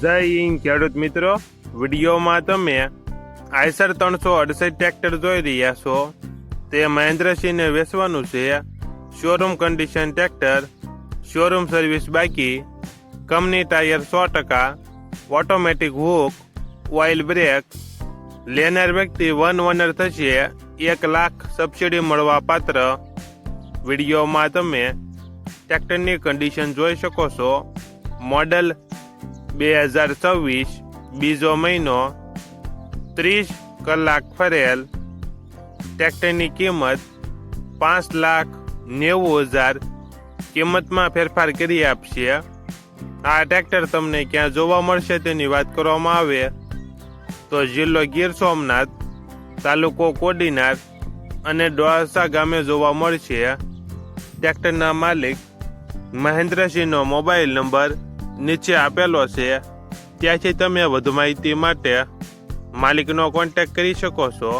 જય હિન્દ ખેડૂત મિત્રો, વિડીયોમાં તમે આઈસર 368 ટ્રેક્ટર જોઈ રહ્યા છો. તે મહેન્દ્રસિંહને વેચવાનું છે. Showroom condition tractor, showroom service બાકી, company tyre 100%, automatic hook, oil brake. લેનાર વ્યક્તિ વન ઓનર થશે. 1 લાખ સબસિડી મળવા પાત્ર. વિડીયોમાં તમે ટ્રેક્ટરની કન્ડિશન જોઈ શકો છો. મોડલ 2024, બીજો મહિનો, 30 કલાક ફરેલ. ટ્રેક્ટરની કિંમત 5,90,000 કિંમતમાં ફેરફાર કરી આપશે. આ ટ્રેક્ટર તમને ક્યાં જોવા મળશે તેની વાત કરવામાં આવે તો જિલ્લો ગીર સોમનાથ, તાલુકો કોડીનાર અને ડોળસા ગામે જોવા મળશે. ટ્રેક્ટરના માલિક મહેન્દ્રસિંહનો મોબાઈલ નંબર નીચે આપેલો છે. ત્યાંથી તમે વધુ માહિતી માટે માલિકનો કોન્ટેક્ટ કરી શકો છો.